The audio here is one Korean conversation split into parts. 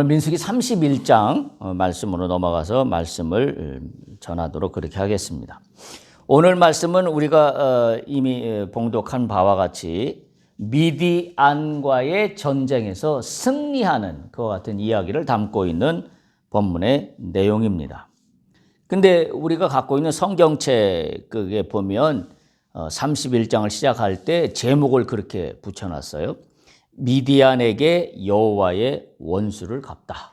민수기 31장 말씀으로 넘어가서 말씀을 전하도록 그렇게 하겠습니다. 오늘 말씀은 우리가 이미 봉독한 바와 같이 미디안과의 전쟁에서 승리하는 그와 같은 이야기를 담고 있는 본문의 내용입니다. 근데 우리가 갖고 있는 성경책에 보면 31장을 시작할 때 제목을 그렇게 붙여놨어요. 미디안에게 여호와의 원수를 갚다.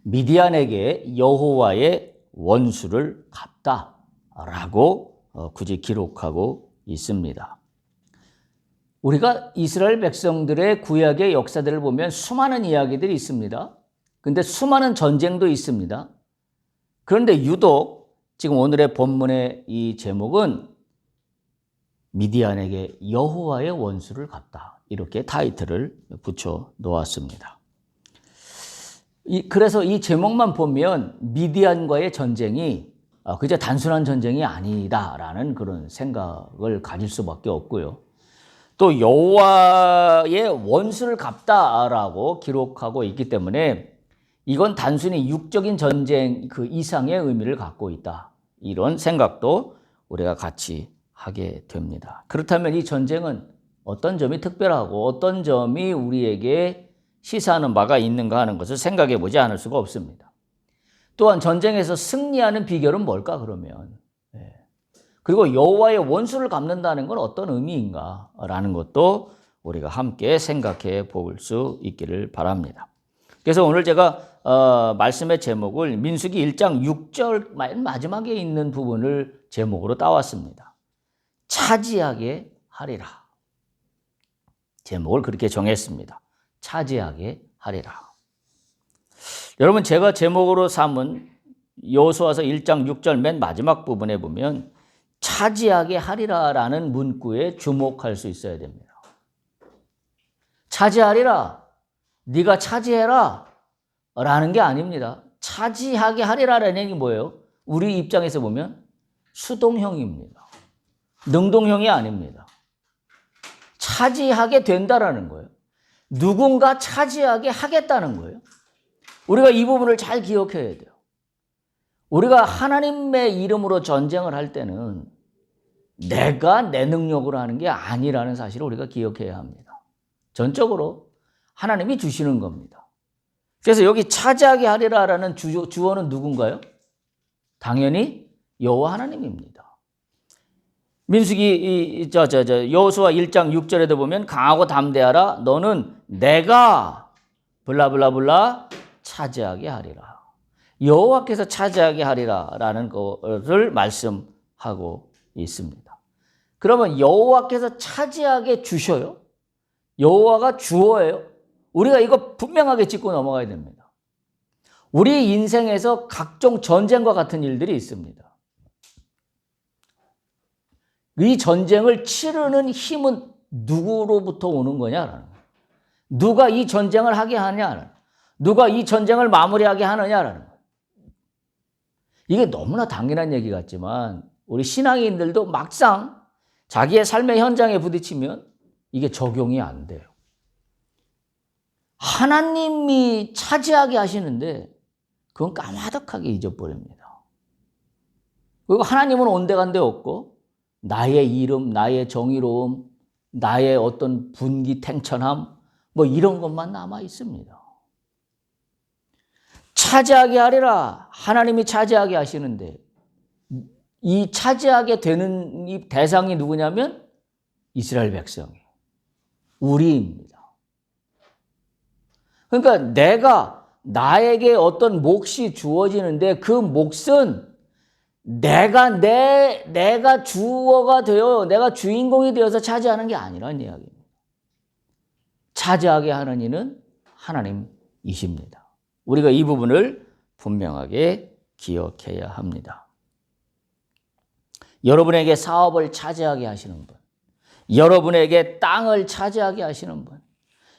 미디안에게 여호와의 원수를 갚다라고 굳이 기록하고 있습니다. 우리가 이스라엘 백성들의 구약의 역사들을 보면 수많은 이야기들이 있습니다. 근데 수많은 전쟁도 있습니다. 그런데 유독 지금 오늘의 본문의 이 제목은 미디안에게 여호와의 원수를 갚다. 이렇게 타이틀을 붙여 놓았습니다. 그래서 이 제목만 보면 미디안과의 전쟁이 그저 단순한 전쟁이 아니다라는 그런 생각을 가질 수밖에 없고요. 또 여호와의 원수를 갚다라고 기록하고 있기 때문에 이건 단순히 육적인 전쟁 그 이상의 의미를 갖고 있다. 이런 생각도 우리가 같이 하게 됩니다. 그렇다면 이 전쟁은 어떤 점이 특별하고 어떤 점이 우리에게 시사하는 바가 있는가 하는 것을 생각해 보지 않을 수가 없습니다. 또한 전쟁에서 승리하는 비결은 뭘까 그러면? 그리고 여호와의 원수를 갚는다는 건 어떤 의미인가 라는 것도 우리가 함께 생각해 볼 수 있기를 바랍니다. 그래서 오늘 제가 말씀의 제목을 민수기 1장 6절 마지막에 있는 부분을 제목으로 따왔습니다. 차지하게 하리라. 제목을 그렇게 정했습니다. 차지하게 하리라. 여러분, 제가 제목으로 삼은 여호수아서 1장 6절 맨 마지막 부분에 보면 차지하게 하리라라는 문구에 주목할 수 있어야 됩니다. 차지하리라, 네가 차지해라 라는 게 아닙니다. 차지하게 하리라라는 얘기 뭐예요? 우리 입장에서 보면 수동형입니다. 능동형이 아닙니다. 차지하게 된다라는 거예요. 누군가 차지하게 하겠다는 거예요. 우리가 이 부분을 잘 기억해야 돼요. 우리가 하나님의 이름으로 전쟁을 할 때는 내가 내 능력으로 하는 게 아니라는 사실을 우리가 기억해야 합니다. 전적으로 하나님이 주시는 겁니다. 그래서 여기 차지하게 하리라라는 주어는 누군가요? 당연히 여호와 하나님입니다. 민수기 여호수아 1장 6절에도 보면 강하고 담대하라 너는 내가 블라블라블라 차지하게 하리라. 여호와께서 차지하게 하리라라는 것을 말씀하고 있습니다. 그러면 여호와께서 차지하게 주셔요? 여호와가 주어예요? 우리가 이거 분명하게 짚고 넘어가야 됩니다. 우리 인생에서 각종 전쟁과 같은 일들이 있습니다. 이 전쟁을 치르는 힘은 누구로부터 오는 거냐라는 거예요. 누가 이 전쟁을 하게 하냐라는, 누가 이 전쟁을 마무리하게 하느냐라는 거예요. 이게 너무나 당연한 얘기 같지만 우리 신앙인들도 막상 자기의 삶의 현장에 부딪히면 이게 적용이 안 돼요. 하나님이 차지하게 하시는데 그건 까마득하게 잊어버립니다. 그리고 하나님은 온데간데 없고 나의 이름, 나의 정의로움, 나의 어떤 분기탱천함 뭐 이런 것만 남아 있습니다. 차지하게 하리라. 하나님이 차지하게 하시는데 이 차지하게 되는 이 대상이 누구냐면 이스라엘 백성이에요. 우리입니다. 그러니까 나에게 어떤 몫이 주어지는데 그 몫은 내가 주어가 되어 내가 주인공이 되어서 차지하는 게 아니라는 이야기입니다. 차지하게 하는 이는 하나님이십니다. 우리가 이 부분을 분명하게 기억해야 합니다. 여러분에게 사업을 차지하게 하시는 분, 여러분에게 땅을 차지하게 하시는 분,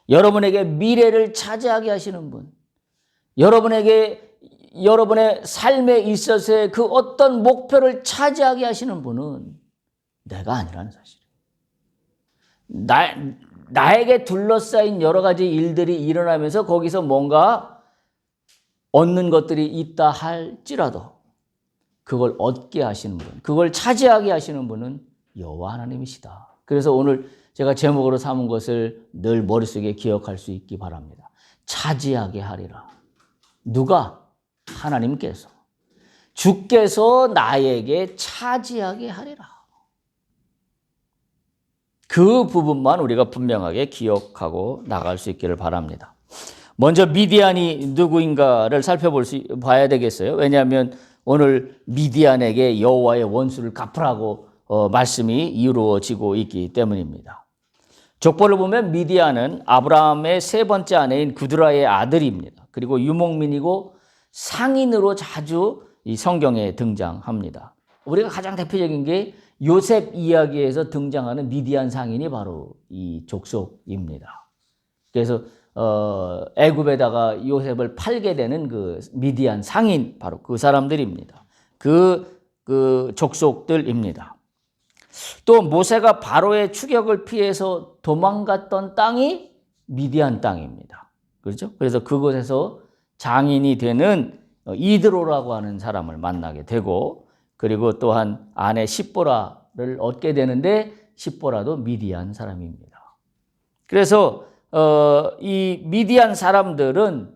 여러분에게 미래를 차지하게 하시는 분, 여러분의 삶에 있어서의 그 어떤 목표를 차지하게 하시는 분은 내가 아니라는 사실이에요. 나에게 둘러싸인 여러 가지 일들이 일어나면서 거기서 뭔가 얻는 것들이 있다 할지라도 그걸 얻게 하시는 분, 그걸 차지하게 하시는 분은 여호와 하나님이시다. 그래서 오늘 제가 제목으로 삼은 것을 늘 머릿속에 기억할 수 있기 바랍니다. 차지하게 하리라. 누가? 하나님께서. 주께서 나에게 차지하게 하리라. 그 부분만 우리가 분명하게 기억하고 나갈 수 있기를 바랍니다. 먼저 미디안이 누구인가를 봐야 되겠어요. 왜냐하면 오늘 미디안에게 여호와의 원수를 갚으라고 말씀이 이루어지고 있기 때문입니다. 족보를 보면 미디안은 아브라함의 세 번째 아내인 구드라의 아들입니다. 그리고 유목민이고 상인으로 자주 이 성경에 등장합니다. 우리가 가장 대표적인 게 요셉 이야기에서 등장하는 미디안 상인이 바로 이 족속입니다. 그래서 애굽에다가 요셉을 팔게 되는 그 미디안 상인, 바로 그 사람들입니다. 그 족속들입니다. 또 모세가 바로의 추격을 피해서 도망갔던 땅이 미디안 땅입니다. 그렇죠? 그래서 그곳에서 장인이 되는 이드로라고 하는 사람을 만나게 되고, 그리고 또한 아내 십보라를 얻게 되는데 십보라도 미디안 사람입니다. 그래서 이 미디안 사람들은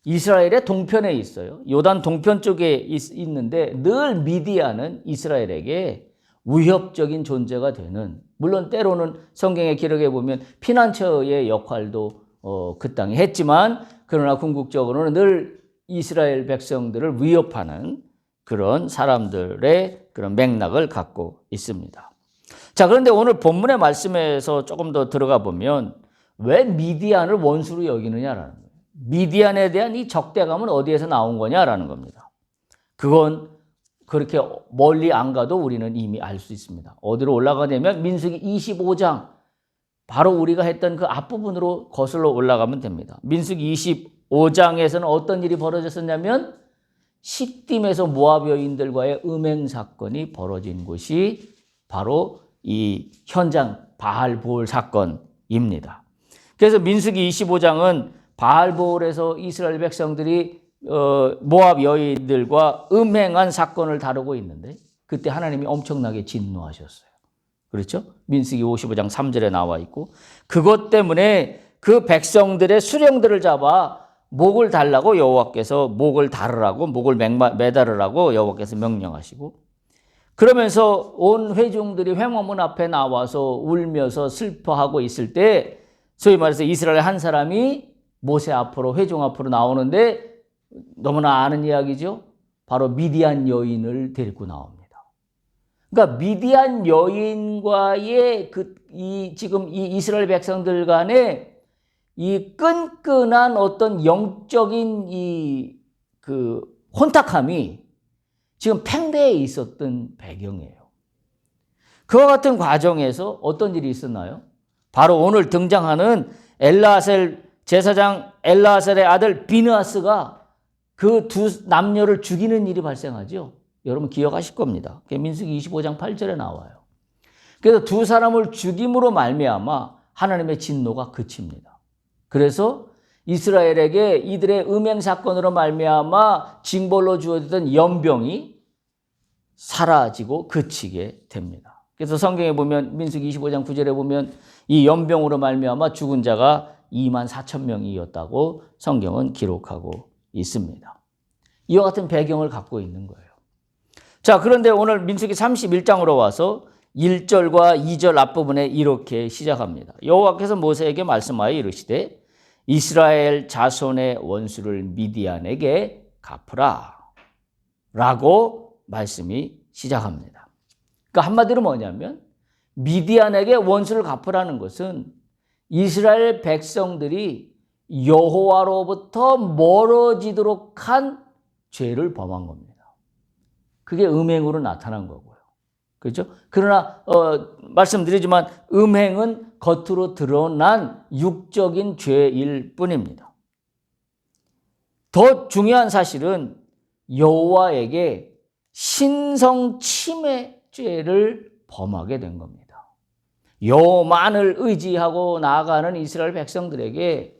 이스라엘의 동편에 있어요. 요단 동편 쪽에 있는데 늘 미디안은 이스라엘에게 위협적인 존재가 되는, 물론 때로는 성경의 기록에 보면 피난처의 역할도 그 땅에 했지만, 그러나 궁극적으로는 늘 이스라엘 백성들을 위협하는 그런 사람들의 그런 맥락을 갖고 있습니다. 자, 그런데 오늘 본문의 말씀에서 조금 더 들어가 보면 왜 미디안을 원수로 여기느냐라는 거예요. 미디안에 대한 이 적대감은 어디에서 나온 거냐라는 겁니다. 그건 그렇게 멀리 안 가도 우리는 이미 알 수 있습니다. 어디로 올라가냐면 민수기 25장, 바로 우리가 했던 그 앞부분으로 거슬러 올라가면 됩니다. 민수기 25장에서는 어떤 일이 벌어졌었냐면 시딤에서 모압 여인들과의 음행 사건이 벌어진 곳이 바로 이 현장 바알보올 사건입니다. 그래서 민수기 25장은 바알보올에서 이스라엘 백성들이 모압 여인들과 음행한 사건을 다루고 있는데, 그때 하나님이 엄청나게 진노하셨어요. 그렇죠? 민수기 55장 3절에 나와 있고, 그것 때문에 그 백성들의 수령들을 잡아 목을 달라고 여호와께서, 목을 다르라고, 목을 매달으라고 여호와께서 명령하시고, 그러면서 온 회중들이 회막문 앞에 나와서 울면서 슬퍼하고 있을 때, 소위 말해서 이스라엘 한 사람이 모세 앞으로, 회중 앞으로 나오는데, 너무나 아는 이야기죠. 바로 미디안 여인을 데리고 나옵니다. 그러니까 미디안 여인과의 지금 이 이스라엘 백성들 간에 이 끈끈한 어떤 영적인 혼탁함이 지금 팽배해 있었던 배경이에요. 그와 같은 과정에서 어떤 일이 있었나요? 바로 오늘 등장하는 제사장 엘르아셀의 아들 비느하스가 그 두 남녀를 죽이는 일이 발생하죠. 여러분 기억하실 겁니다. 민수기 25장 8절에 나와요. 그래서 두 사람을 죽임으로 말미암아 하나님의 진노가 그칩니다. 그래서 이스라엘에게 이들의 음행 사건으로 말미암아 징벌로 주어지던 연병이 사라지고 그치게 됩니다. 그래서 성경에 보면 민수기 25장 9절에 보면 이 연병으로 말미암아 죽은 자가 24,000명이었다고 성경은 기록하고 있습니다. 이와 같은 배경을 갖고 있는 거예요. 자, 그런데 오늘 민수기 31장으로 와서 1절과 2절 앞부분에 이렇게 시작합니다. 여호와께서 모세에게 말씀하여 이르시되 이스라엘 자손의 원수를 미디안에게 갚으라 라고 말씀이 시작합니다. 그러니까 한마디로 뭐냐면 미디안에게 원수를 갚으라는 것은 이스라엘 백성들이 여호와로부터 멀어지도록 한 죄를 범한 겁니다. 그게 음행으로 나타난 거고요. 그렇죠? 그러나 말씀드리지만 음행은 겉으로 드러난 육적인 죄일 뿐입니다. 더 중요한 사실은 여호와에게 신성 침해 죄를 범하게 된 겁니다. 여호만을 의지하고 나아가는 이스라엘 백성들에게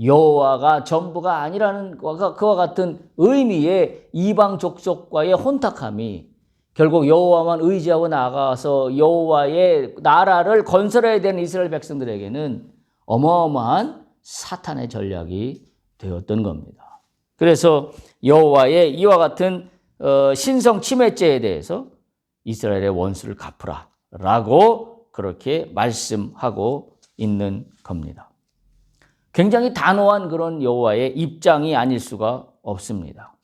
여호와가 전부가 아니라는 그와 같은 의미의 이방 족속과의 혼탁함이 결국 여호와만 의지하고 나가서 여호와의 나라를 건설해야 되는 이스라엘 백성들에게는 어마어마한 사탄의 전략이 되었던 겁니다. 그래서 여호와의 이와 같은 신성 침해죄에 대해서 이스라엘의 원수를 갚으라 라고 그렇게 말씀하고 있는 겁니다. 굉장히 단호한 그런 여호와의 입장이 아닐 수가 없습니다.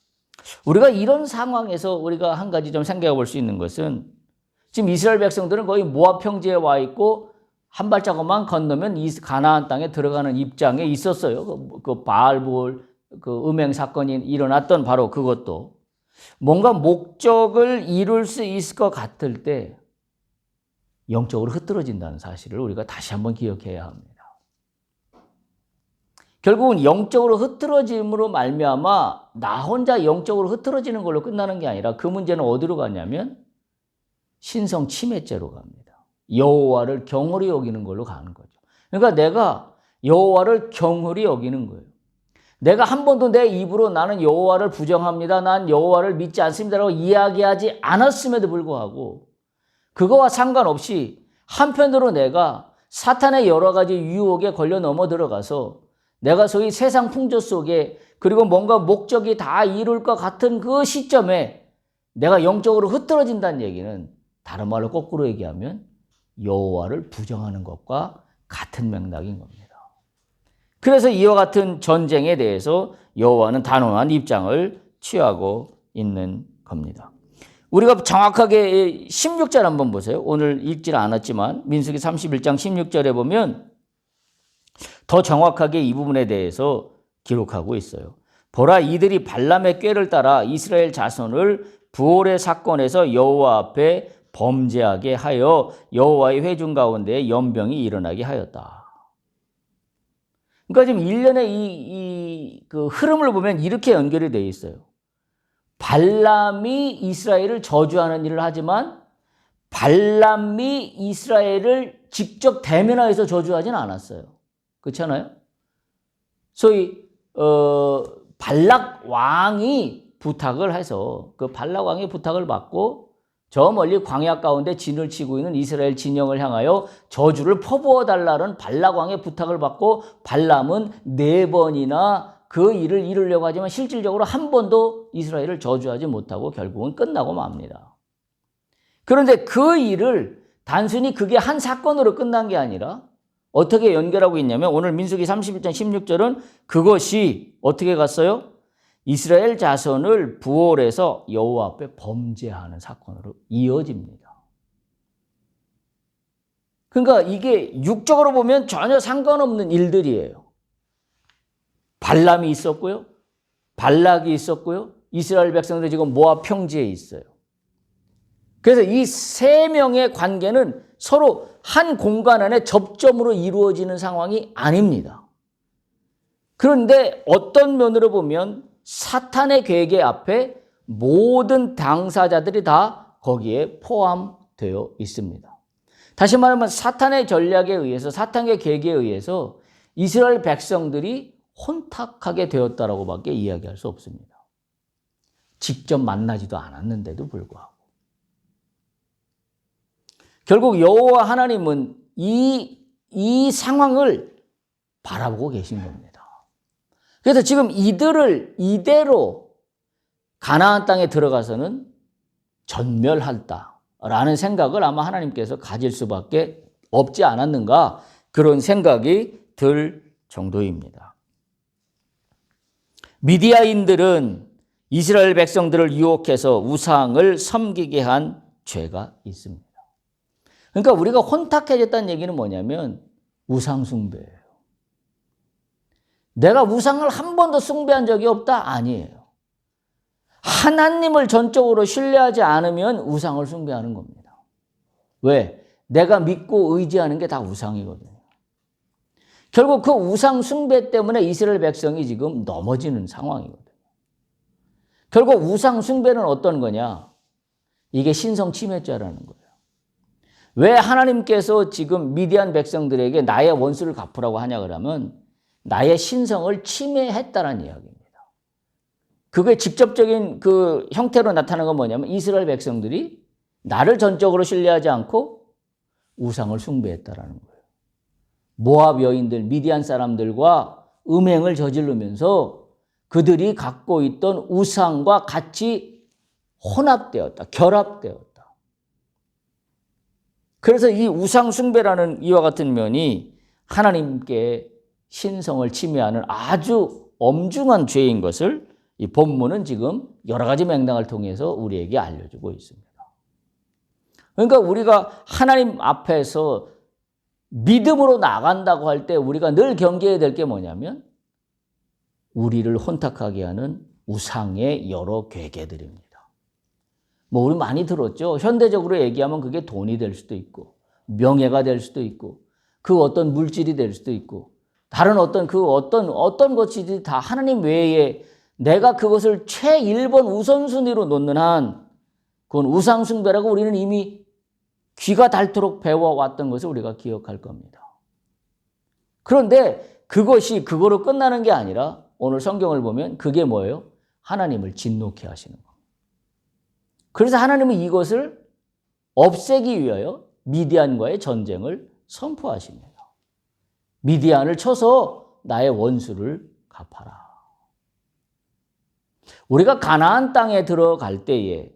우리가 이런 상황에서 우리가 한 가지 좀 생각해 볼 수 있는 것은 지금 이스라엘 백성들은 거의 모압 평지에 와 있고 한 발자국만 건너면 이 가나안 땅에 들어가는 입장에 있었어요. 그 바알볼 그 음행 사건이 일어났던 바로 그것도 뭔가 목적을 이룰 수 있을 것 같을 때 영적으로 흐트러진다는 사실을 우리가 다시 한번 기억해야 합니다. 결국은 영적으로 흐트러짐으로 말미암아 나 혼자 영적으로 흐트러지는 걸로 끝나는 게 아니라 그 문제는 어디로 가냐면 신성 침해죄로 갑니다. 여호와를 경홀히 여기는 걸로 가는 거죠. 그러니까 내가 여호와를 경홀히 여기는 거예요. 내가 한 번도 내 입으로 나는 여호와를 부정합니다. 난 여호와를 믿지 않습니다라고 이야기하지 않았음에도 불구하고 그거와 상관없이 한편으로 내가 사탄의 여러 가지 유혹에 걸려 넘어 들어가서 내가 소위 세상 풍조 속에 그리고 뭔가 목적이 다 이룰 것 같은 그 시점에 내가 영적으로 흐트러진다는 얘기는 다른 말로 거꾸로 얘기하면 여호와를 부정하는 것과 같은 맥락인 겁니다. 그래서 이와 같은 전쟁에 대해서 여호와는 단호한 입장을 취하고 있는 겁니다. 우리가 정확하게 16절 한번 보세요. 오늘 읽질 않았지만 민수기 31장 16절에 보면 더 정확하게 이 부분에 대해서 기록하고 있어요. 보라, 이들이 발람의 꾀를 따라 이스라엘 자손을 부올의 사건에서 여호와 앞에 범죄하게 하여 여호와의 회중 가운데 연병이 일어나게 하였다. 그러니까 지금 일련의 그 흐름을 보면 이렇게 연결이 되어 있어요. 발람이 이스라엘을 저주하는 일을 하지만 발람이 이스라엘을 직접 대면하여서 저주하진 않았어요. 그렇잖아요? 소위 발락 왕이 부탁을 해서 그 발락 왕의 부탁을 받고 저 멀리 광야 가운데 진을 치고 있는 이스라엘 진영을 향하여 저주를 퍼부어 달라는 발락 왕의 부탁을 받고 발람은 4번이나 그 일을 이루려고 하지만 실질적으로 한 번도 이스라엘을 저주하지 못하고 결국은 끝나고 맙니다. 그런데 그 일을 단순히 그게 한 사건으로 끝난 게 아니라 어떻게 연결하고 있냐면 오늘 민수기 31장 16절은 그것이 어떻게 갔어요? 이스라엘 자손을 부올에서 여호와 앞에 범죄하는 사건으로 이어집니다. 그러니까 이게 육적으로 보면 전혀 상관없는 일들이에요. 발람이 있었고요. 발락이 있었고요. 이스라엘 백성들이 지금 모압 평지에 있어요. 그래서 이 3명의 관계는 서로 한 공간 안에 접점으로 이루어지는 상황이 아닙니다. 그런데 어떤 면으로 보면 사탄의 계획 앞에 모든 당사자들이 다 거기에 포함되어 있습니다. 다시 말하면 사탄의 전략에 의해서 사탄의 계획에 의해서 이스라엘 백성들이 혼탁하게 되었다라고 밖에 이야기할 수 없습니다. 직접 만나지도 않았는데도 불구하고. 결국 여호와 하나님은 이 상황을 바라보고 계신 겁니다. 그래서 지금 이들을 이대로 가나안 땅에 들어가서는 전멸한다라는 생각을 아마 하나님께서 가질 수밖에 없지 않았는가 그런 생각이 들 정도입니다. 미디아인들은 이스라엘 백성들을 유혹해서 우상을 섬기게 한 죄가 있습니다. 그러니까 우리가 혼탁해졌다는 얘기는 뭐냐면 우상 숭배예요. 내가 우상을 한 번도 숭배한 적이 없다? 아니에요. 하나님을 전적으로 신뢰하지 않으면 우상을 숭배하는 겁니다. 왜? 내가 믿고 의지하는 게 다 우상이거든요. 결국 그 우상 숭배 때문에 이스라엘 백성이 지금 넘어지는 상황이거든요. 결국 우상 숭배는 어떤 거냐? 이게 신성 침해죄라는 거예요. 왜 하나님께서 지금 미디안 백성들에게 나의 원수를 갚으라고 하냐 그러면 나의 신성을 침해했다는 이야기입니다. 그게 직접적인 그 형태로 나타나는 건 뭐냐면 이스라엘 백성들이 나를 전적으로 신뢰하지 않고 우상을 숭배했다라는 거예요. 모압 여인들, 미디안 사람들과 음행을 저지르면서 그들이 갖고 있던 우상과 같이 혼합되었다, 결합되었다. 그래서 이 우상 숭배라는 이와 같은 면이 하나님께 신성을 침해하는 아주 엄중한 죄인 것을 이 본문은 지금 여러 가지 맥락을 통해서 우리에게 알려주고 있습니다. 그러니까 우리가 하나님 앞에서 믿음으로 나간다고 할 때 우리가 늘 경계해야 될 게 뭐냐면 우리를 혼탁하게 하는 우상의 여러 괴계들입니다. 뭐 우리 많이 들었죠. 현대적으로 얘기하면 그게 돈이 될 수도 있고 명예가 될 수도 있고 그 어떤 물질이 될 수도 있고 다른 어떤 것이지 다 하나님 외에 내가 그것을 최1번 우선순위로 놓는 한 그건 우상숭배라고 우리는 이미 귀가 닳도록 배워왔던 것을 우리가 기억할 겁니다. 그런데 그것이 그거로 끝나는 게 아니라 오늘 성경을 보면 그게 뭐예요? 하나님을 진노케 하시는 겁니다. 그래서 하나님은 이것을 없애기 위하여 미디안과의 전쟁을 선포하십니다. 미디안을 쳐서 나의 원수를 갚아라. 우리가 가나안 땅에 들어갈 때에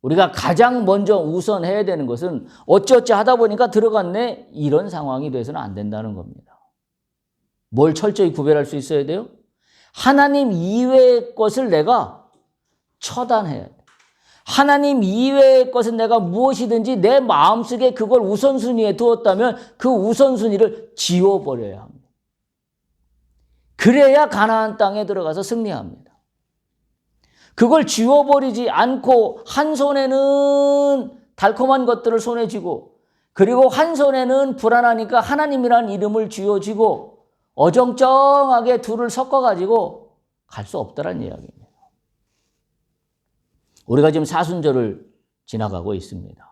우리가 가장 먼저 우선해야 되는 것은 어찌어찌 하다 보니까 들어갔네 이런 상황이 돼서는 안 된다는 겁니다. 뭘 철저히 구별할 수 있어야 돼요? 하나님 이외의 것을 내가 처단해야 돼. 하나님 이외의 것은 내가 무엇이든지 내 마음속에 그걸 우선순위에 두었다면 그 우선순위를 지워버려야 합니다. 그래야 가나안 땅에 들어가서 승리합니다. 그걸 지워버리지 않고 한 손에는 달콤한 것들을 손에 쥐고 그리고 한 손에는 불안하니까 하나님이라는 이름을 쥐어쥐고 어정쩡하게 둘을 섞어가지고 갈 수 없다는 이야기입니다. 우리가 지금 사순절을 지나가고 있습니다.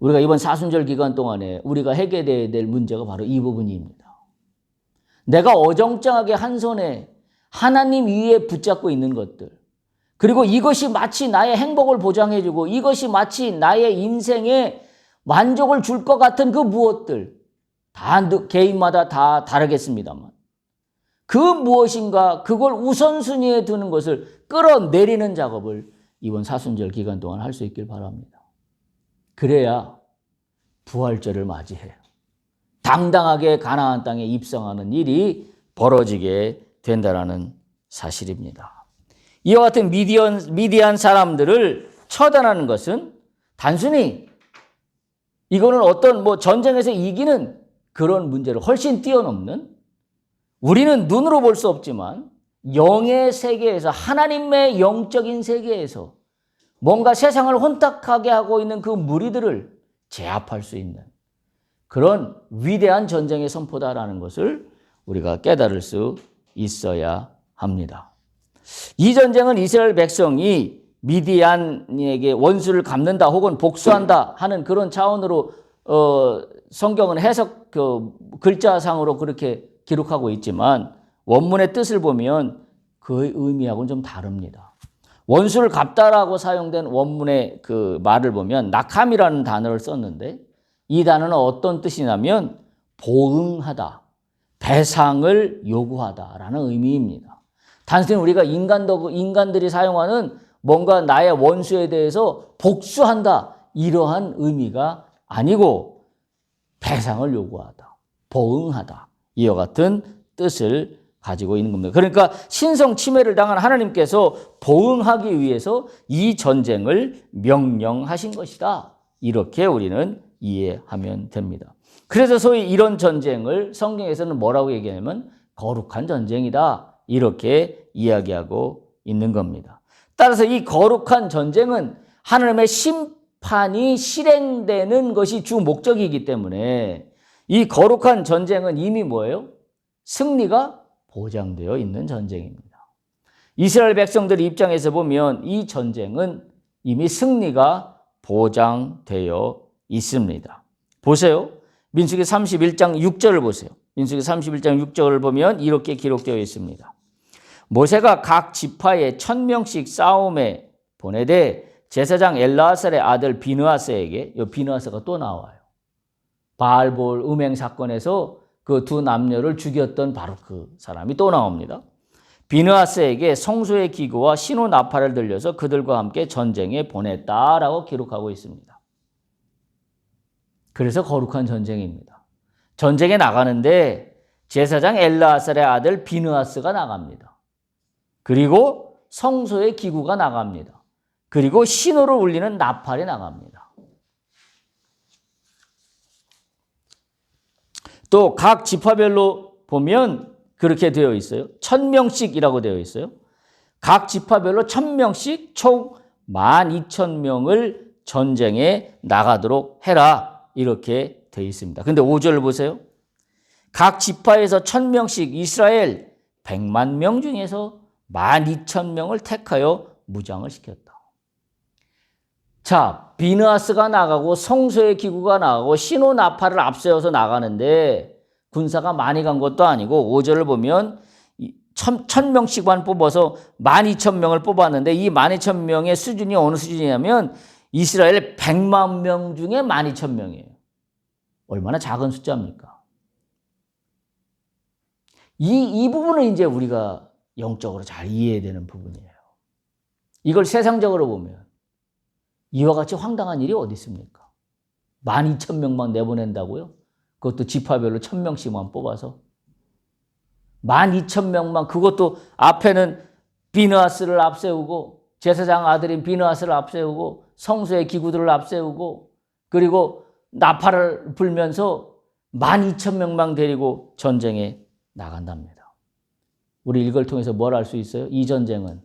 우리가 이번 사순절 기간 동안에 우리가 해결해야 될 문제가 바로 이 부분입니다. 내가 어정쩡하게 한 손에 하나님 위에 붙잡고 있는 것들 그리고 이것이 마치 나의 행복을 보장해주고 이것이 마치 나의 인생에 만족을 줄 것 같은 그 무엇들 다 개인마다 다 다르겠습니다만 그 무엇인가 그걸 우선순위에 두는 것을 끌어내리는 작업을 이번 사순절 기간 동안 할 수 있길 바랍니다. 그래야 부활절을 맞이해요. 당당하게 가나안 땅에 입성하는 일이 벌어지게 된다는 사실입니다. 이와 같은 미디안 사람들을 처단하는 것은 단순히 이거는 어떤 전쟁에서 이기는 그런 문제를 훨씬 뛰어넘는 우리는 눈으로 볼 수 없지만 영의 세계에서 하나님의 영적인 세계에서 뭔가 세상을 혼탁하게 하고 있는 그 무리들을 제압할 수 있는 그런 위대한 전쟁의 선포다라는 것을 우리가 깨달을 수 있어야 합니다. 이 전쟁은 이스라엘 백성이 미디안에게 원수를 갚는다 혹은 복수한다 하는 그런 차원으로 성경은 해석 글자상으로 그렇게 기록하고 있지만 원문의 뜻을 보면 그 의미하고는 좀 다릅니다. 원수를 갚다라고 사용된 원문의 그 말을 보면 낙함이라는 단어를 썼는데 이 단어는 어떤 뜻이냐면 보응하다, 배상을 요구하다라는 의미입니다. 단순히 우리가 인간들이 사용하는 뭔가 나의 원수에 대해서 복수한다 이러한 의미가 아니고 배상을 요구하다, 보응하다 이와 같은 뜻을 가지고 있는 겁니다. 그러니까 신성 침해를 당한 하나님께서 보응하기 위해서 이 전쟁을 명령하신 것이다. 이렇게 우리는 이해하면 됩니다. 그래서 소위 이런 전쟁을 성경에서는 뭐라고 얘기하냐면 거룩한 전쟁이다. 이렇게 이야기하고 있는 겁니다. 따라서 이 거룩한 전쟁은 하나님의 심판이 실행되는 것이 주 목적이기 때문에 이 거룩한 전쟁은 이미 뭐예요? 승리가 보장되어 있는 전쟁입니다. 이스라엘 백성들 입장에서 보면 이 전쟁은 이미 승리가 보장되어 있습니다. 보세요. 민수기 31장 6절을 보세요. 민수기 31장 6절을 보면 이렇게 기록되어 있습니다. 모세가 각 지파에 1000명씩 싸움에 보내되 제사장 엘르아살의 아들 비느하스에게, 이 비느하스가 또 나와요. 바알볼 음행 사건에서 그 두 남녀를 죽였던 바로 그 사람이 또 나옵니다. 비느하스에게 성소의 기구와 신호 나팔을 들려서 그들과 함께 전쟁에 보냈다라고 기록하고 있습니다. 그래서 거룩한 전쟁입니다. 전쟁에 나가는데 제사장 엘르아살의 아들 비느하스가 나갑니다. 그리고 성소의 기구가 나갑니다. 그리고 신호를 울리는 나팔이 나갑니다. 또 각 지파별로 보면 그렇게 되어 있어요. 1000명씩이라고 되어 있어요. 각 지파별로 1000명씩 총 12,000명을 전쟁에 나가도록 해라. 이렇게 되어 있습니다. 근데 5절을 보세요. 각 지파에서 1000명씩 이스라엘 100만 명 중에서 12,000명을 택하여 무장을 시켰다. 자, 비느하스가 나가고 성소의 기구가 나가고 신호 나팔을 앞세워서 나가는데 군사가 많이 간 것도 아니고 5절을 보면 1000명씩만 뽑아서 12,000명을 뽑았는데 이 12,000명의 수준이 어느 수준이냐면 이스라엘 100만 명 중에 12,000명이에요. 얼마나 작은 숫자입니까? 이 부분은 이제 우리가 영적으로 잘 이해해야 되는 부분이에요. 이걸 세상적으로 보면 이와 같이 황당한 일이 어디 있습니까? 12,000명만 내보낸다고요? 그것도 지파별로 1000명씩만 뽑아서 12,000명만, 그것도 앞에는 비느하스를 앞세우고 제사장 아들인 비느하스를 앞세우고 성소의 기구들을 앞세우고 그리고 나팔을 불면서 12,000명만 데리고 전쟁에 나간답니다. 우리 이걸 통해서 뭘 알 수 있어요? 이 전쟁은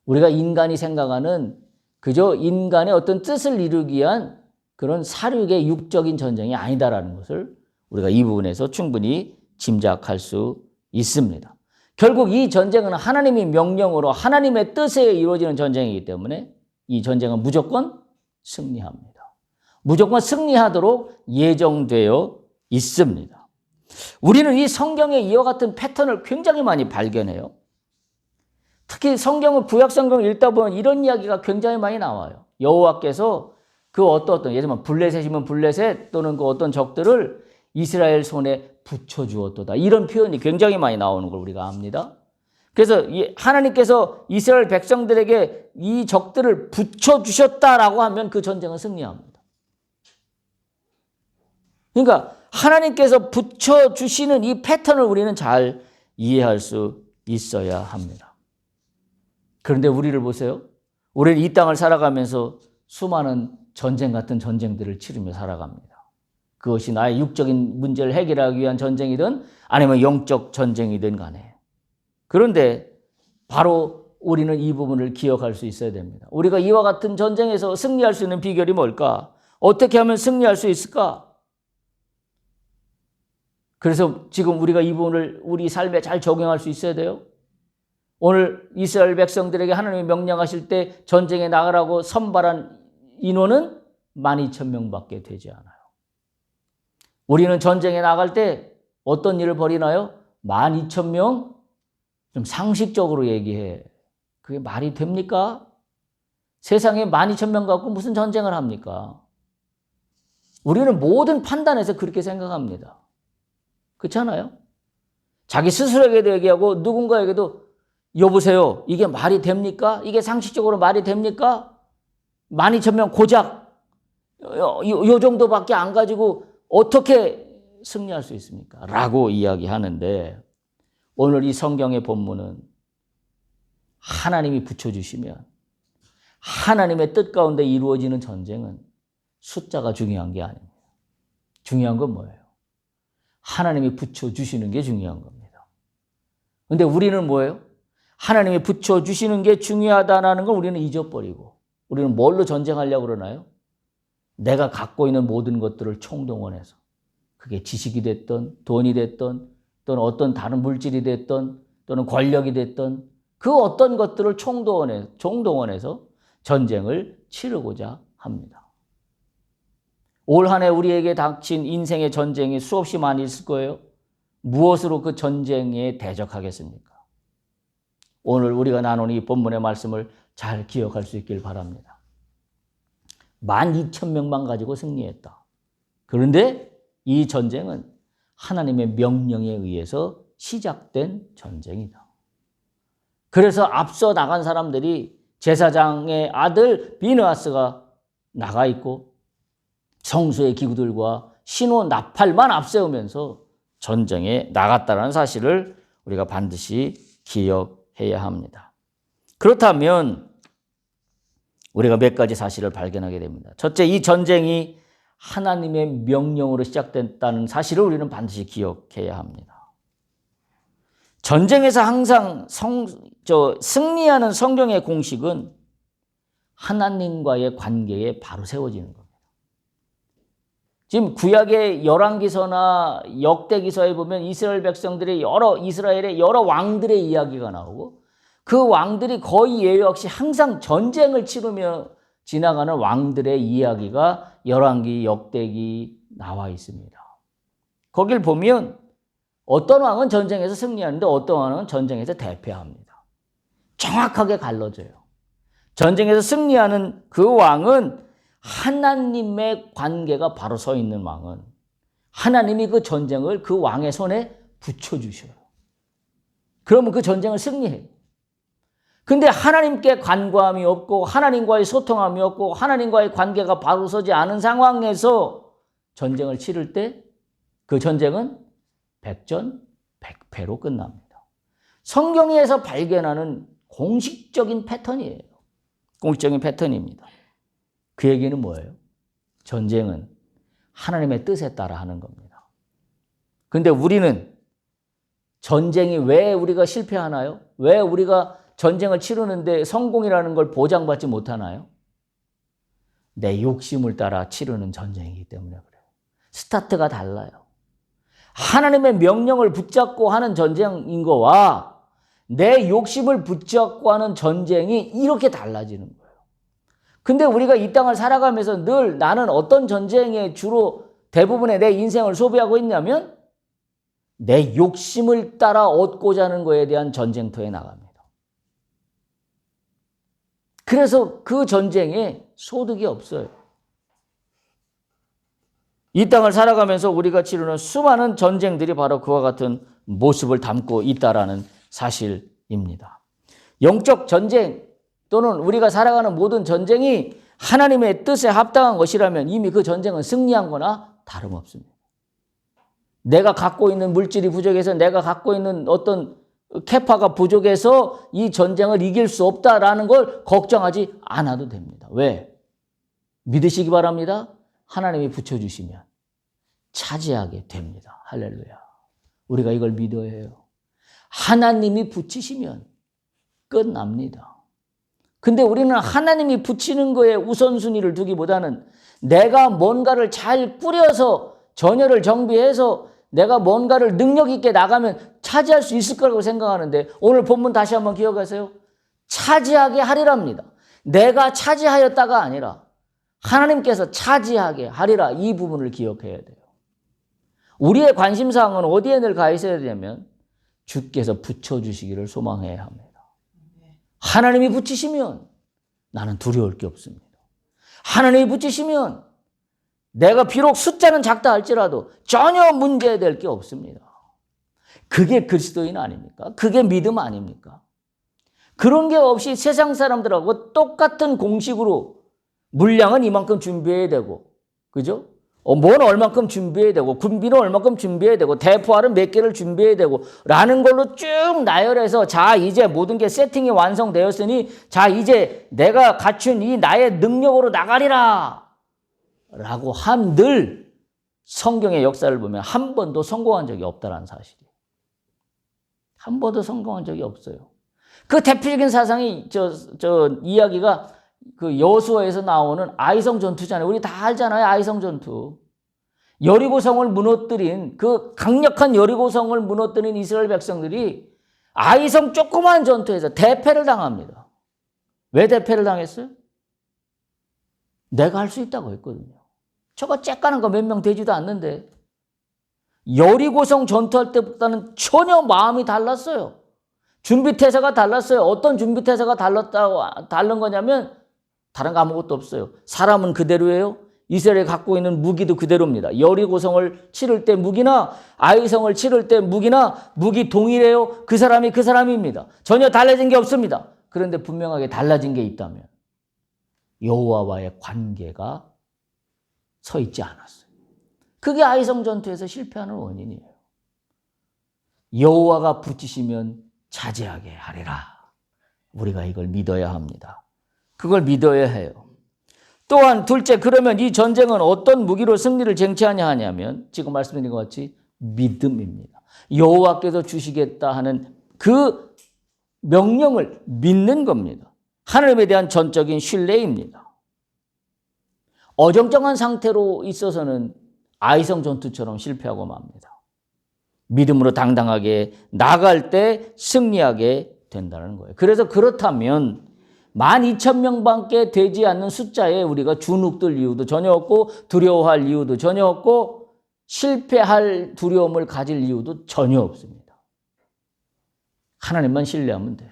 우리가 인간이 생각하는 그저 인간의 어떤 뜻을 이루기 위한 그런 사륙의 육적인 전쟁이 아니다라는 것을 우리가 이 부분에서 충분히 짐작할 수 있습니다. 결국 이 전쟁은 하나님의 명령으로 하나님의 뜻에 이루어지는 전쟁이기 때문에 이 전쟁은 무조건 승리합니다. 무조건 승리하도록 예정되어 있습니다. 우리는 이 성경에 이와 같은 패턴을 굉장히 많이 발견해요. 특히 성경을 구약 성경을 읽다 보면 이런 이야기가 굉장히 많이 나와요. 여호와께서 그 어떤 예를 들면 블레셋이면 블레셋 또는 그 어떤 적들을 이스라엘 손에 붙여주었도다. 이런 표현이 굉장히 많이 나오는 걸 우리가 압니다. 그래서 하나님께서 이스라엘 백성들에게 이 적들을 붙여주셨다라고 하면 그 전쟁은 승리합니다. 그러니까 하나님께서 붙여주시는 이 패턴을 우리는 잘 이해할 수 있어야 합니다. 그런데 우리를 보세요. 우리는 이 땅을 살아가면서 수많은 전쟁 같은 전쟁들을 치르며 살아갑니다. 그것이 나의 육적인 문제를 해결하기 위한 전쟁이든 아니면 영적 전쟁이든 간에. 그런데 바로 우리는 이 부분을 기억할 수 있어야 됩니다. 우리가 이와 같은 전쟁에서 승리할 수 있는 비결이 뭘까? 어떻게 하면 승리할 수 있을까? 그래서 지금 우리가 이 부분을 우리 삶에 잘 적용할 수 있어야 돼요. 오늘 이스라엘 백성들에게 하나님이 명령하실 때 전쟁에 나가라고 선발한 인원은 12,000명밖에 되지 않아요. 우리는 전쟁에 나갈 때 어떤 일을 벌이나요? 12,000명? 좀 상식적으로 얘기해. 그게 말이 됩니까? 세상에 12,000명 갖고 무슨 전쟁을 합니까? 우리는 모든 판단에서 그렇게 생각합니다. 그렇잖아요? 자기 스스로에게도 얘기하고 누군가에게도 여보세요, 이게 말이 됩니까? 이게 상식적으로 말이 됩니까? 12,000명 고작 요 정도밖에 안 가지고 어떻게 승리할 수 있습니까? 라고 이야기하는데 오늘 이 성경의 본문은 하나님이 붙여주시면 하나님의 뜻 가운데 이루어지는 전쟁은 숫자가 중요한 게 아닙니다. 중요한 건 뭐예요? 하나님이 붙여주시는 게 중요한 겁니다. 그런데 우리는 뭐예요? 하나님이 붙여주시는 게 중요하다는 걸 우리는 잊어버리고 우리는 뭘로 전쟁하려고 그러나요? 내가 갖고 있는 모든 것들을 총동원해서 그게 지식이 됐던 돈이 됐던 또는 어떤 다른 물질이 됐던 또는 권력이 됐던 그 어떤 것들을 총동원해서 전쟁을 치르고자 합니다. 올 한 해 우리에게 닥친 인생의 전쟁이 수없이 많이 있을 거예요. 무엇으로 그 전쟁에 대적하겠습니까? 오늘 우리가 나눈 이 본문의 말씀을 잘 기억할 수 있길 바랍니다. 12,000명만 가지고 승리했다. 그런데 이 전쟁은 하나님의 명령에 의해서 시작된 전쟁이다. 그래서 앞서 나간 사람들이 제사장의 아들 비느하스가 나가 있고 성수의 기구들과 신호 나팔만 앞세우면서 전쟁에 나갔다는 사실을 우리가 반드시 기억해야 합니다. 그렇다면 우리가 몇 가지 사실을 발견하게 됩니다. 첫째, 이 전쟁이 하나님의 명령으로 시작됐다는 사실을 우리는 반드시 기억해야 합니다. 전쟁에서 항상 승리하는 성경의 공식은 하나님과의 관계에 바로 세워지는 겁니다. 지금 구약의 열왕기서나 역대기서에 보면 이스라엘 백성들의 이스라엘의 여러 왕들의 이야기가 나오고 그 왕들이 거의 예외 없이 항상 전쟁을 치르며 지나가는 왕들의 이야기가 열왕기, 역대기 나와 있습니다. 거길 보면 어떤 왕은 전쟁에서 승리하는데 어떤 왕은 전쟁에서 대패합니다. 정확하게 갈라져요. 전쟁에서 승리하는 그 왕은 하나님의 관계가 바로 서 있는 왕은 하나님이 그 전쟁을 그 왕의 손에 붙여주셔요. 그러면 그 전쟁을 승리해요. 근데 하나님께 간과함이 없고 하나님과의 소통함이 없고 하나님과의 관계가 바로 서지 않은 상황에서 전쟁을 치를 때 그 전쟁은 백전백패로 끝납니다. 성경에서 발견하는 공식적인 패턴이에요. 공식적인 패턴입니다. 그 얘기는 뭐예요? 전쟁은 하나님의 뜻에 따라 하는 겁니다. 근데 우리는 전쟁이 왜 우리가 실패하나요? 왜 우리가 전쟁을 치르는데 성공이라는 걸 보장받지 못하나요? 내 욕심을 따라 치르는 전쟁이기 때문에 그래요. 스타트가 달라요. 하나님의 명령을 붙잡고 하는 전쟁인 거와 내 욕심을 붙잡고 하는 전쟁이 이렇게 달라지는 거예요. 근데 우리가 이 땅을 살아가면서 늘 나는 어떤 전쟁에 주로 대부분의 내 인생을 소비하고 있냐면 내 욕심을 따라 얻고자 하는 거에 대한 전쟁터에 나갑니다. 그래서 그 전쟁에 소득이 없어요. 이 땅을 살아가면서 우리가 치르는 수많은 전쟁들이 바로 그와 같은 모습을 담고 있다라는 사실입니다. 영적 전쟁 또는 우리가 살아가는 모든 전쟁이 하나님의 뜻에 합당한 것이라면 이미 그 전쟁은 승리한 거나 다름없습니다. 내가 갖고 있는 물질이 부족해서 내가 갖고 있는 어떤 캐파가 부족해서 이 전쟁을 이길 수 없다라는 걸 걱정하지 않아도 됩니다. 왜? 믿으시기 바랍니다. 하나님이 붙여주시면 차지하게 됩니다. 할렐루야. 우리가 이걸 믿어야 해요. 하나님이 붙이시면 끝납니다. 근데 우리는 하나님이 붙이는 거에 우선순위를 두기보다는 내가 뭔가를 잘 꾸려서 전열을 정비해서 내가 뭔가를 능력 있게 나가면 차지할 수 있을 거라고 생각하는데 오늘 본문 다시 한번 기억하세요. 차지하게 하리랍니다. 내가 차지하였다가 아니라 하나님께서 차지하게 하리라. 이 부분을 기억해야 돼요. 우리의 관심사항은 어디에 늘 가 있어야 되냐면 주께서 붙여주시기를 소망해야 합니다. 하나님이 붙이시면 나는 두려울 게 없습니다. 하나님이 붙이시면 내가 비록 숫자는 작다 할지라도 전혀 문제될 게 없습니다. 그게 그리스도인 아닙니까? 그게 믿음 아닙니까? 그런 게 없이 세상 사람들하고 똑같은 공식으로 물량은 이만큼 준비해야 되고, 그죠? 뭔 얼만큼 준비해야 되고, 군비는 얼만큼 준비해야 되고, 대포알은 몇 개를 준비해야 되고, 라는 걸로 쭉 나열해서, 자, 이제 모든 게 세팅이 완성되었으니, 자, 이제 내가 갖춘 이 나의 능력으로 나가리라! 라고 늘 성경의 역사를 보면 한 번도 성공한 적이 없다는 사실이에요. 한 번도 성공한 적이 없어요. 그 대표적인 사상이, 이야기가 그 여호수아에서 나오는 아이성 전투잖아요. 우리 다 알잖아요. 아이성 전투. 여리고성을 무너뜨린 그 강력한 여리고성을 무너뜨린 이스라엘 백성들이 아이성 조그만 전투에서 대패를 당합니다. 왜 대패를 당했어요? 내가 할 수 있다고 했거든요. 저거 쬐까는 거 몇 명 되지도 않는데 여리고성 전투할 때보다는 전혀 마음이 달랐어요. 준비태세가 달랐어요. 어떤 준비태세가 다른 거냐면 다른 거 아무것도 없어요. 사람은 그대로예요. 이스라엘이 갖고 있는 무기도 그대로입니다. 여리고성을 치를 때 무기나 아이성을 치를 때 무기나 무기 동일해요. 그 사람이 그 사람입니다. 전혀 달라진 게 없습니다. 그런데 분명하게 달라진 게 있다면 여호와와의 관계가 서 있지 않았어요. 그게 아이성 전투에서 실패하는 원인이에요. 여호와가 붙이시면 자제하게 하리라. 우리가 이걸 믿어야 합니다. 그걸 믿어야 해요. 또한 둘째, 그러면 이 전쟁은 어떤 무기로 승리를 쟁취하냐 하냐면 지금 말씀드린 것 같이 믿음입니다. 여호와께서 주시겠다 하는 그 명령을 믿는 겁니다. 하나님에 대한 전적인 신뢰입니다. 어정쩡한 상태로 있어서는 아이성 전투처럼 실패하고 맙니다. 믿음으로 당당하게 나갈 때 승리하게 된다는 거예요. 그래서 그렇다면 12,000명밖에 되지 않는 숫자에 우리가 주눅들 이유도 전혀 없고 두려워할 이유도 전혀 없고 실패할 두려움을 가질 이유도 전혀 없습니다. 하나님만 신뢰하면 돼요.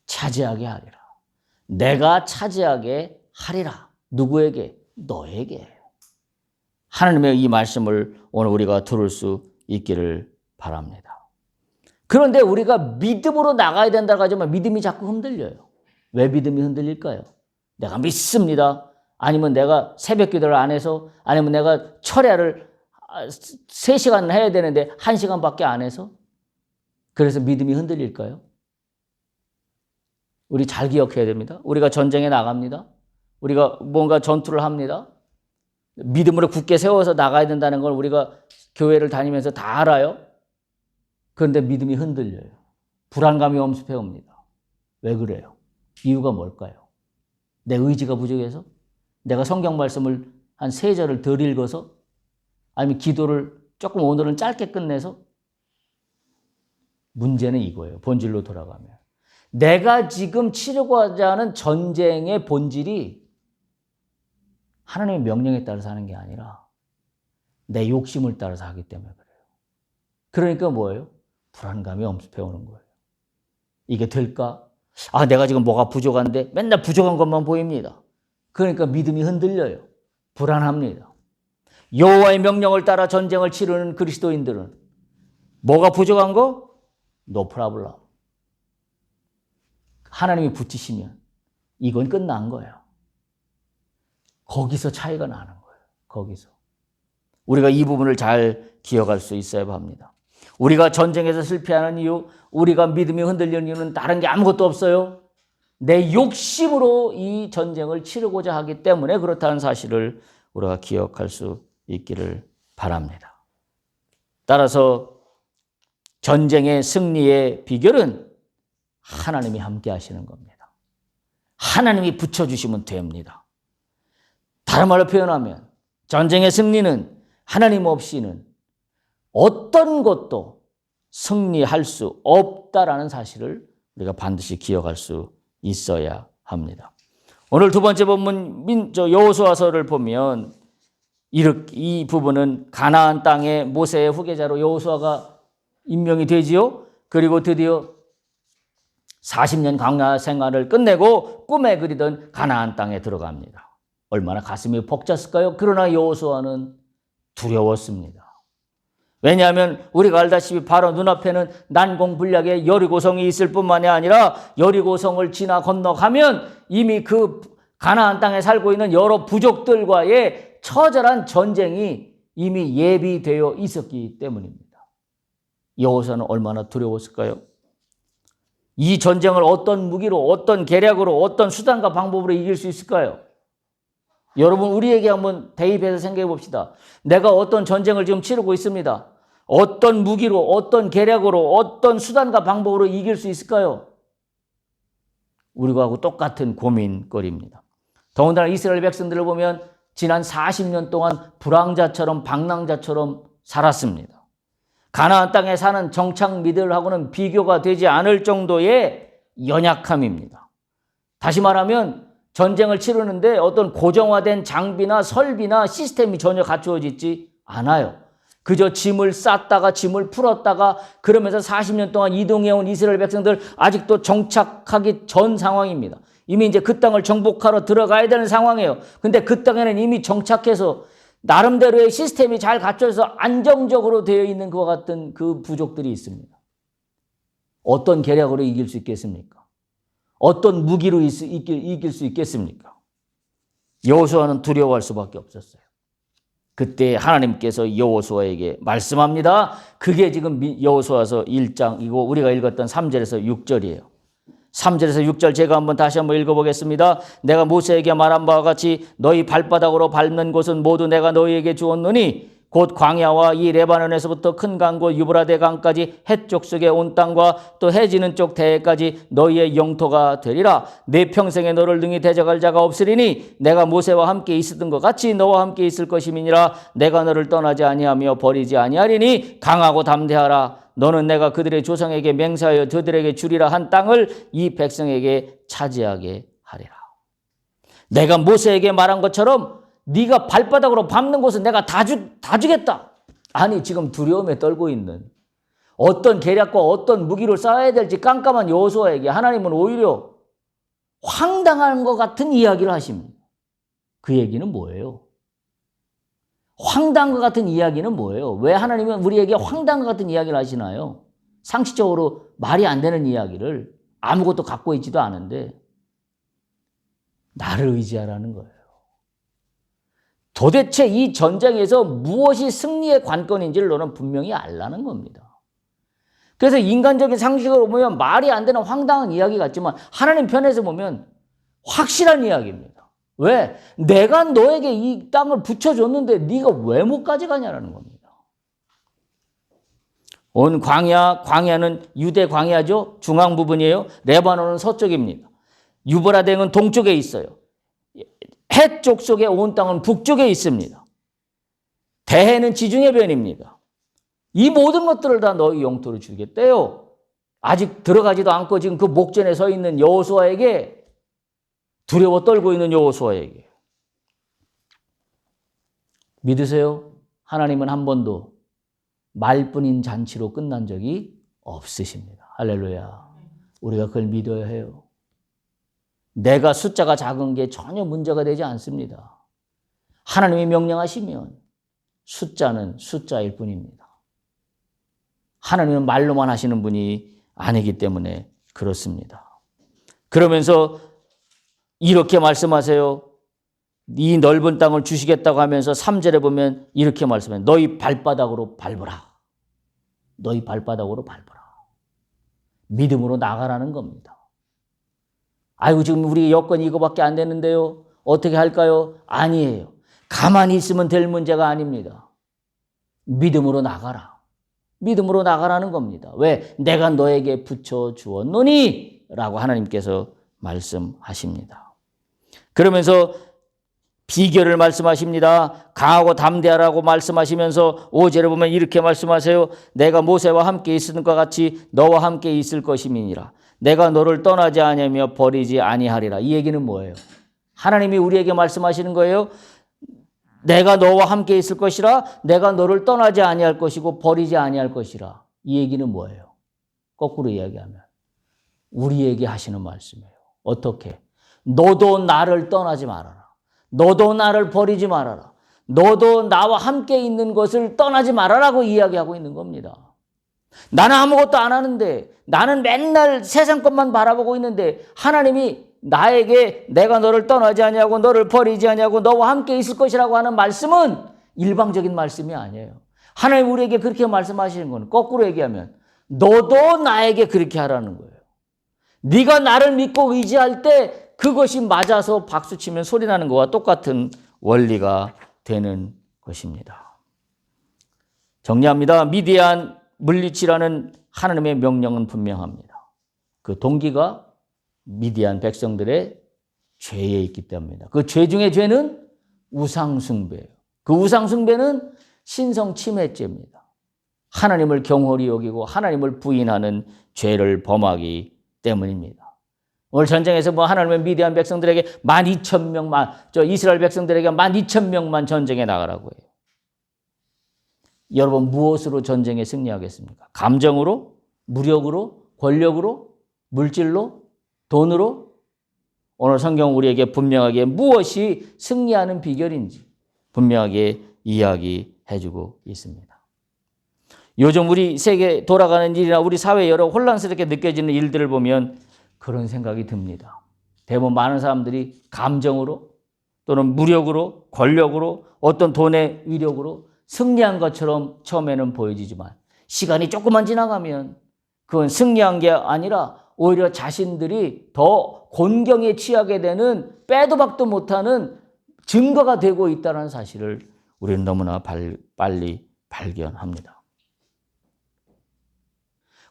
차지하게 하리라. 내가 차지하게 하리라. 누구에게? 너에게. 하나님의 이 말씀을 오늘 우리가 들을 수 있기를 바랍니다. 그런데 우리가 믿음으로 나가야 된다고 하지만 믿음이 자꾸 흔들려요. 왜 믿음이 흔들릴까요? 내가 믿습니다. 아니면 내가 새벽 기도를 안 해서, 아니면 내가 철야를 3시간 해야 되는데 1시간밖에 안 해서? 그래서 믿음이 흔들릴까요? 우리 잘 기억해야 됩니다. 우리가 전쟁에 나갑니다. 우리가 뭔가 전투를 합니다. 믿음으로 굳게 세워서 나가야 된다는 걸 우리가 교회를 다니면서 다 알아요. 그런데 믿음이 흔들려요. 불안감이 엄습해 옵니다. 왜 그래요? 이유가 뭘까요? 내 의지가 부족해서? 내가 성경 말씀을 한 3절을 덜 읽어서? 아니면 기도를 조금 오늘은 짧게 끝내서? 문제는 이거예요. 본질로 돌아가면. 내가 지금 치르고자 하는 전쟁의 본질이 하나님의 명령에 따라서 하는 게 아니라 내 욕심을 따라서 하기 때문에 그래요. 그러니까 뭐예요? 불안감이 엄습해 오는 거예요. 이게 될까? 아, 내가 지금 뭐가 부족한데 맨날 부족한 것만 보입니다. 그러니까 믿음이 흔들려요. 불안합니다. 여호와의 명령을 따라 전쟁을 치르는 그리스도인들은 뭐가 부족한 거? No problem. 하나님이 붙이시면 이건 끝난 거예요. 거기서 차이가 나는 거예요. 거기서. 우리가 이 부분을 잘 기억할 수 있어야 합니다. 우리가 전쟁에서 실패하는 이유, 우리가 믿음이 흔들리는 이유는 다른 게 아무것도 없어요. 내 욕심으로 이 전쟁을 치르고자 하기 때문에 그렇다는 사실을 우리가 기억할 수 있기를 바랍니다. 따라서 전쟁의 승리의 비결은 하나님이 함께 하시는 겁니다. 하나님이 붙여주시면 됩니다. 다른 말로 표현하면 전쟁의 승리는 하나님 없이는 어떤 것도 승리할 수 없다라는 사실을 우리가 반드시 기억할 수 있어야 합니다. 오늘 두 번째 본문 여호수아서를 보면 이 부분은 가나안 땅의 모세의 후계자로 여호수아가 임명이 되지요. 그리고 드디어 40년 광야 생활을 끝내고 꿈에 그리던 가나안 땅에 들어갑니다. 얼마나 가슴이 벅찼을까요? 그러나 여호수아는 두려웠습니다. 왜냐하면 우리가 알다시피 바로 눈앞에는 난공불락의 여리고성이 있을 뿐만이 아니라 여리고성을 지나 건너가면 이미 그 가나안 땅에 살고 있는 여러 부족들과의 처절한 전쟁이 이미 예비되어 있었기 때문입니다. 여호수아는 얼마나 두려웠을까요? 이 전쟁을 어떤 무기로, 어떤 계략으로, 어떤 수단과 방법으로 이길 수 있을까요? 여러분, 우리에게 한번 대입해서 생각해 봅시다. 내가 어떤 전쟁을 지금 치르고 있습니다. 어떤 무기로, 어떤 계략으로, 어떤 수단과 방법으로 이길 수 있을까요? 우리가 하고 똑같은 고민거리입니다. 더군다나 이스라엘 백성들을 보면 지난 40년 동안 불황자처럼 방랑자처럼 살았습니다. 가나안 땅에 사는 정착민들하고는 비교가 되지 않을 정도의 연약함입니다. 다시 말하면 전쟁을 치르는데 어떤 고정화된 장비나 설비나 시스템이 전혀 갖추어지지 않아요. 그저 짐을 쌌다가 짐을 풀었다가 그러면서 40년 동안 이동해온 이스라엘 백성들 아직도 정착하기 전 상황입니다. 이미 이제 그 땅을 정복하러 들어가야 되는 상황이에요. 근데 그 땅에는 이미 정착해서 나름대로의 시스템이 잘 갖춰져서 안정적으로 되어 있는 것과 같은 그 부족들이 있습니다. 어떤 계략으로 이길 수 있겠습니까? 어떤 무기로 이길 수 있겠습니까? 여호수아는 두려워할 수밖에 없었어요. 그때 하나님께서 여호수아에게 말씀합니다. 그게 지금 여호수아서 1장이고 우리가 읽었던 3절에서 6절이에요. 3절에서 6절 제가 다시 한번 읽어보겠습니다. 내가 모세에게 말한 바와 같이 너희 발바닥으로 밟는 곳은 모두 내가 너희에게 주었노니 곧 광야와 이 레바논에서부터 큰 강과 유브라데 강까지 해쪽 속에 온 땅과 또 해지는 쪽 대해까지 너희의 영토가 되리라. 내 평생에 너를 능히 대적할 자가 없으리니 내가 모세와 함께 있었던 것 같이 너와 함께 있을 것임이니라. 내가 너를 떠나지 아니하며 버리지 아니하리니 강하고 담대하라. 너는 내가 그들의 조상에게 맹세하여 저들에게 주리라 한 땅을 이 백성에게 차지하게 하리라. 내가 모세에게 말한 것처럼 네가 발바닥으로 밟는 곳은 내가 다 주겠다. 아니 지금 두려움에 떨고 있는 어떤 계략과 어떤 무기를 쌓아야 될지 깜깜한 여호수아에게 하나님은 오히려 황당한 것 같은 이야기를 하십니다. 그 얘기는 뭐예요? 황당한 것 같은 이야기는 뭐예요? 왜 하나님은 우리에게 황당한 것 같은 이야기를 하시나요? 상식적으로 말이 안 되는 이야기를 아무것도 갖고 있지도 않은데 나를 의지하라는 거예요. 도대체 이 전쟁에서 무엇이 승리의 관건인지를 너는 분명히 알라는 겁니다. 그래서 인간적인 상식으로 보면 말이 안 되는 황당한 이야기 같지만 하나님 편에서 보면 확실한 이야기입니다. 왜? 내가 너에게 이 땅을 붙여줬는데 네가 왜 못 가져가냐라는 겁니다. 온 광야는 유대 광야죠. 중앙 부분이에요. 레바논은 서쪽입니다. 유브라데는 동쪽에 있어요. 해쪽 속에 온 땅은 북쪽에 있습니다. 대해는 지중해 변입니다. 이 모든 것들을 다 너희 영토로 주겠대요. 아직 들어가지도 않고 지금 그 목전에 서 있는 여호수아에게 두려워 떨고 있는 여호수아에게 믿으세요? 하나님은 한 번도 말뿐인 잔치로 끝난 적이 없으십니다. 할렐루야. 우리가 그걸 믿어야 해요. 내가 숫자가 작은 게 전혀 문제가 되지 않습니다. 하나님이 명령하시면 숫자는 숫자일 뿐입니다. 하나님은 말로만 하시는 분이 아니기 때문에 그렇습니다. 그러면서 이렇게 말씀하세요. 이 넓은 땅을 주시겠다고 하면서 3절에 보면 이렇게 말씀해요. 너희 발바닥으로 밟으라. 너희 발바닥으로 밟으라. 믿음으로 나가라는 겁니다. 아이고 지금 우리 여건이 이거밖에 안 되는데요. 어떻게 할까요? 아니에요. 가만히 있으면 될 문제가 아닙니다. 믿음으로 나가라. 믿음으로 나가라는 겁니다. 왜? 내가 너에게 붙여주었노니 라고 하나님께서 말씀하십니다. 그러면서 비결을 말씀하십니다. 강하고 담대하라고 말씀하시면서 5절에 보면 이렇게 말씀하세요. 내가 모세와 함께 있을 것 같이 너와 함께 있을 것임이니라. 내가 너를 떠나지 아니하며 버리지 아니하리라. 이 얘기는 뭐예요? 하나님이 우리에게 말씀하시는 거예요. 내가 너와 함께 있을 것이라. 내가 너를 떠나지 아니할 것이고 버리지 아니할 것이라. 이 얘기는 뭐예요? 거꾸로 이야기하면 우리에게 하시는 말씀이에요. 어떻게? 너도 나를 떠나지 말아라. 너도 나를 버리지 말아라. 너도 나와 함께 있는 것을 떠나지 말아라고 이야기하고 있는 겁니다. 나는 아무것도 안 하는데 나는 맨날 세상 것만 바라보고 있는데 하나님이 나에게 내가 너를 떠나지 아니하고 너를 버리지 아니하고 너와 함께 있을 것이라고 하는 말씀은 일방적인 말씀이 아니에요. 하나님 우리에게 그렇게 말씀하시는 건 거꾸로 얘기하면 너도 나에게 그렇게 하라는 거예요. 네가 나를 믿고 의지할 때 그것이 맞아서 박수치면 소리나는 것과 똑같은 원리가 되는 것입니다. 정리합니다. 미디안 물리치라는 하나님의 명령은 분명합니다. 그 동기가 미디안 백성들의 죄에 있기 때문입니다. 그 죄 중에 죄는 우상숭배예요. 그 우상숭배는 신성침해죄입니다. 하나님을 경홀히 여기고 하나님을 부인하는 죄를 범하기 때문입니다. 오늘 전쟁에서 하나님은 미디안 백성들에게 12,000명만, 이스라엘 백성들에게 12,000명만 전쟁에 나가라고 해요. 여러분 무엇으로 전쟁에 승리하겠습니까? 감정으로? 무력으로? 권력으로? 물질로? 돈으로? 오늘 성경 우리에게 분명하게 무엇이 승리하는 비결인지 분명하게 이야기해주고 있습니다. 요즘 우리 세계 돌아가는 일이나 우리 사회 여러 혼란스럽게 느껴지는 일들을 보면 그런 생각이 듭니다. 대부분 많은 사람들이 감정으로 또는 무력으로, 권력으로, 어떤 돈의 위력으로 승리한 것처럼 처음에는 보여지지만 시간이 조금만 지나가면 그건 승리한 게 아니라 오히려 자신들이 더 곤경에 취하게 되는 빼도 박도 못하는 증거가 되고 있다는 사실을 우리는 너무나 빨리 발견합니다.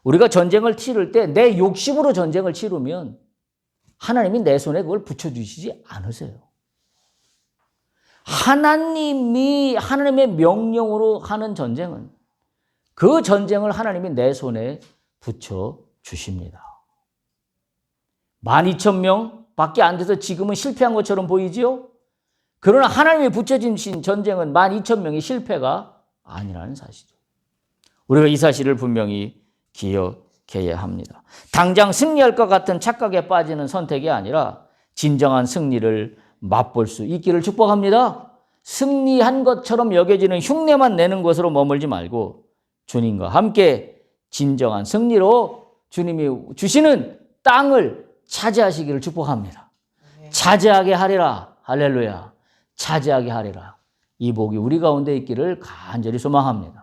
우리가 전쟁을 치를 때 내 욕심으로 전쟁을 치르면 하나님이 내 손에 그걸 붙여주시지 않으세요. 하나님이 하나님의 명령으로 하는 전쟁은 그 전쟁을 하나님이 내 손에 붙여주십니다. 12,000명 밖에 안 돼서 지금은 실패한 것처럼 보이지요? 그러나 하나님이 붙여주신 전쟁은 12,000명이 실패가 아니라는 사실이죠. 우리가 이 사실을 분명히 기억해야 합니다. 당장 승리할 것 같은 착각에 빠지는 선택이 아니라 진정한 승리를 맛볼 수 있기를 축복합니다. 승리한 것처럼 여겨지는 흉내만 내는 것으로 머물지 말고 주님과 함께 진정한 승리로 주님이 주시는 땅을 차지하시기를 축복합니다. 차지하게 하리라. 할렐루야. 차지하게 하리라. 이 복이 우리 가운데 있기를 간절히 소망합니다.